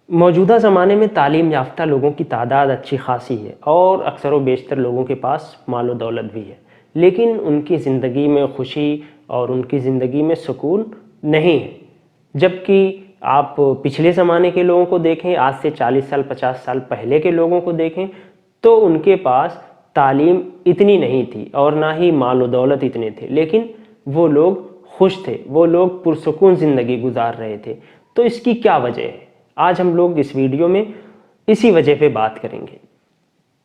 موجودہ ज़माने में तालीम याफ्ता लोगों की तादाद अच्छी खासी है और अक्सर व बेशतर लोगों के पास माल व दौलत भी है, लेकिन उनकी ज़िंदगी में खुशी और उनकी ज़िंदगी में सुकून नहीं है। जबकि आप पिछले ज़माने के लोगों को देखें, आज से 40 साल 50 साल पहले के लोगों को देखें, तो उनके पास तालीम इतनी नहीं थी और ना ही माल व दौलत इतने थे, लेकिन वो लोग खुश थे, वो लोग पुरसुकून ज़िंदगी गुजार रहे थे। तो इसकी क्या वजह है? आज हम लोग इस वीडियो में इसी वजह पे बात करेंगे।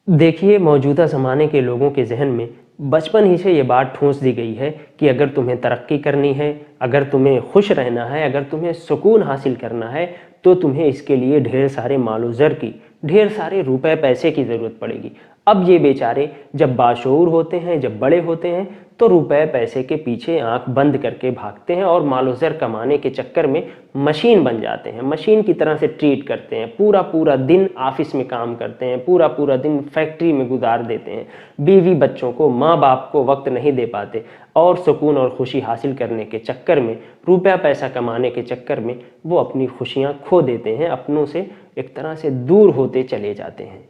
देखिए, मौजूदा ज़माने के लोगों के जहन में बचपन ही से ये बात ठूंस दी गई है कि अगर तुम्हें तरक्की करनी है, अगर तुम्हें खुश रहना है, अगर तुम्हें सुकून हासिल करना है, तो तुम्हें इसके लिए ढेर सारे मालो ज़र की, ढेर सारे रुपए पैसे की ज़रूरत पड़ेगी। अब ये बेचारे जब बाशऊर होते हैं, जब बड़े होते हैं, तो रुपए पैसे के पीछे आंख बंद करके भागते हैं और मालो ज़र कमाने के चक्कर में मशीन बन जाते हैं, मशीन की तरह से ट्रीट करते हैं। पूरा पूरा दिन ऑफिस में काम करते हैं, पूरा पूरा दिन फैक्ट्री में गुजार देते हैं, बीवी बच्चों को, माँ बाप को वक्त नहीं दे पाते और सुकून और खुशी हासिल करने के चक्कर में, रुपया पैसा कमाने के चक्कर में वो अपनी खुशियाँ खो देते हैं, अपनों से एक तरह से दूर होते चले जाते हैं।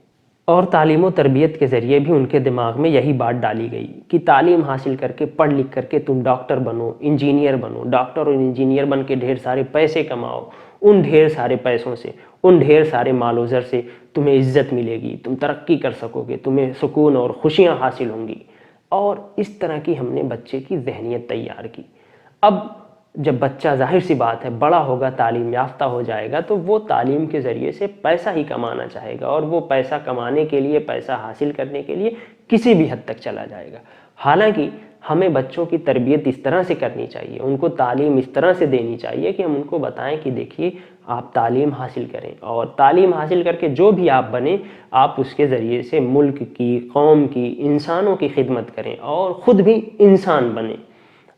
और तालीम व तरबियत के ज़रिए भी उनके दिमाग में यही बात डाली गई कि तालीम हासिल करके, पढ़ लिख करके तुम डॉक्टर बनो, इंजीनियर बनो, डॉक्टर और इंजीनियर बन के ढेर सारे पैसे कमाओ। उन ढेर सारे पैसों से, उन ढेर सारे मालो ज़र से तुम्हें इज़्ज़त मिलेगी, तुम तरक्की कर सकोगे, तुम्हें सुकून और खुशियाँ हासिल होंगी। और इस तरह की हमने बच्चे की ज़हनियत तैयार की। अब जब बच्चा, जाहिर सी बात है, बड़ा होगा, तालीम याफ्ता हो जाएगा, तो वो तालीम के ज़रिए से पैसा ही कमाना चाहेगा और वो पैसा कमाने के लिए, पैसा हासिल करने के लिए किसी भी हद तक चला जाएगा। हालांकि हमें बच्चों की तरबियत इस तरह से करनी चाहिए, उनको तालीम इस तरह से देनी चाहिए कि हम उनको बताएं कि देखिए, आप तालीम हासिल करें और तालीम हासिल करके जो भी आप बने, आप उसके ज़रिए से मुल्क की, कौम की, इंसानों की खिदमत करें और ख़ुद भी इंसान बने।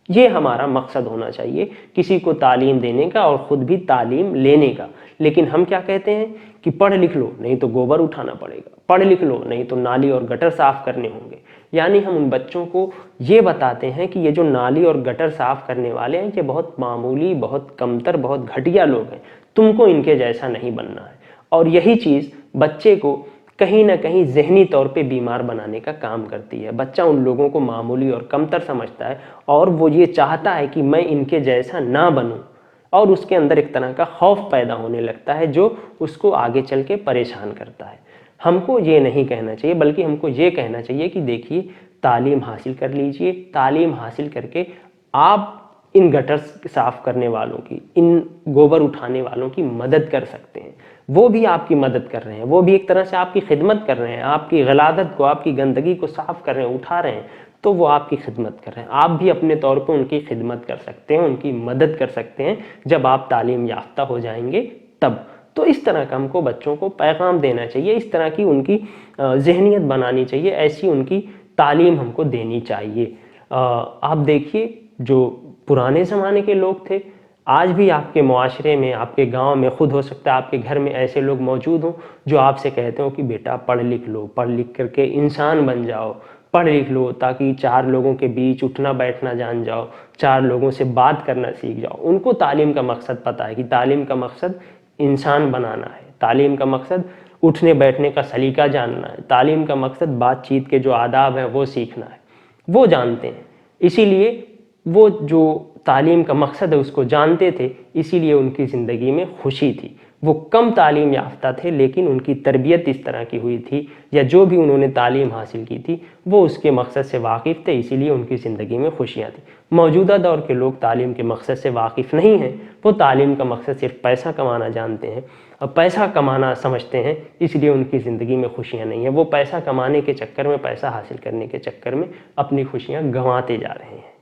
ये हमारा मकसद होना चाहिए, किसी को तालीम देने का और ख़ुद भी तालीम लेने का। लेकिन हम क्या कहते हैं कि पढ़ लिख लो, नहीं तो गोबर उठाना पड़ेगा, पढ़ लिख लो, नहीं तो नाली और गटर साफ़ करने होंगे। यानी हम उन बच्चों को ये बताते हैं कि ये जो नाली और गटर साफ़ करने वाले हैं, ये बहुत मामूली, बहुत कमतर, बहुत घटिया लोग हैं, तुमको इनके जैसा नहीं बनना है। और यही चीज़ बच्चे को कहीं ना कहीं ज़हनी तौर पे बीमार बनाने का काम करती है। बच्चा उन लोगों को मामूली और कमतर समझता है और वो ये चाहता है कि मैं इनके जैसा ना बनूं, और उसके अंदर एक तरह का खौफ पैदा होने लगता है जो उसको आगे चल के परेशान करता है। हमको ये नहीं कहना चाहिए, बल्कि हमको ये कहना चाहिए कि देखिए, तालीम हासिल कर लीजिए, तालीम हासिल करके आप इन गटर साफ़ करने वालों की, इन गोबर उठाने वालों की मदद कर सकते हैं। वो भी आपकी मदद कर रहे हैं, वो भी एक तरह से आपकी खिदमत कर रहे हैं, आपकी गलादत को, आपकी गंदगी को साफ़ कर रहे हैं, उठा रहे हैं, तो वो आपकी खिदमत कर रहे हैं। आप भी अपने तौर पर उनकी खिदमत कर सकते हैं, उनकी मदद कर सकते हैं जब आप तालीम याफ्ता हो जाएंगे तब। तो इस तरह का हमको बच्चों को पैगाम देना चाहिए, इस तरह की उनकी ज़हनियत बनानी चाहिए, ऐसी उनकी तालीम हमको देनी चाहिए। आप देखिए, जो पुराने ज़माने के लोग थे, आज भी आपके मुआशरे में, आपके गांव में, खुद हो सकता है आपके घर में ऐसे लोग मौजूद हों जो आपसे कहते हो कि बेटा पढ़ लिख लो, पढ़ लिख करके इंसान बन जाओ, पढ़ लिख लो ताकि 4 लोगों के बीच उठना बैठना जान जाओ, 4 लोगों से बात करना सीख जाओ। उनको तालीम का मकसद पता है कि तालीम का मकसद इंसान बनाना है, तालीम का मकसद उठने बैठने का सलीका जानना है, तालीम का मकसद बातचीत के जो आदाब हैं वो सीखना है, वो जानते हैं। इसीलिए वो जो तालीम का मकसद है उसको जानते थे, इसीलिए उनकी ज़िंदगी में खुशी थी। वो कम तालीम याफ्ता थे, लेकिन उनकी तरबियत इस तरह की हुई थी, या जो भी उन्होंने तालीम हासिल की थी वो उसके मकसद से वाकिफ़ थे, इसीलिए उनकी ज़िंदगी में खुशियाँ थी। मौजूदा दौर के लोग तालीम के मकसद से वाकिफ़ नहीं हैं, वो तालीम का मकसद सिर्फ पैसा कमाना जानते हैं और पैसा कमाना समझते हैं, इसलिए उनकी ज़िंदगी में खुशियाँ नहीं हैं। वो पैसा कमाने के चक्कर में, पैसा हासिल करने के चक्कर में अपनी खुशियाँ गंवाते जा रहे हैं।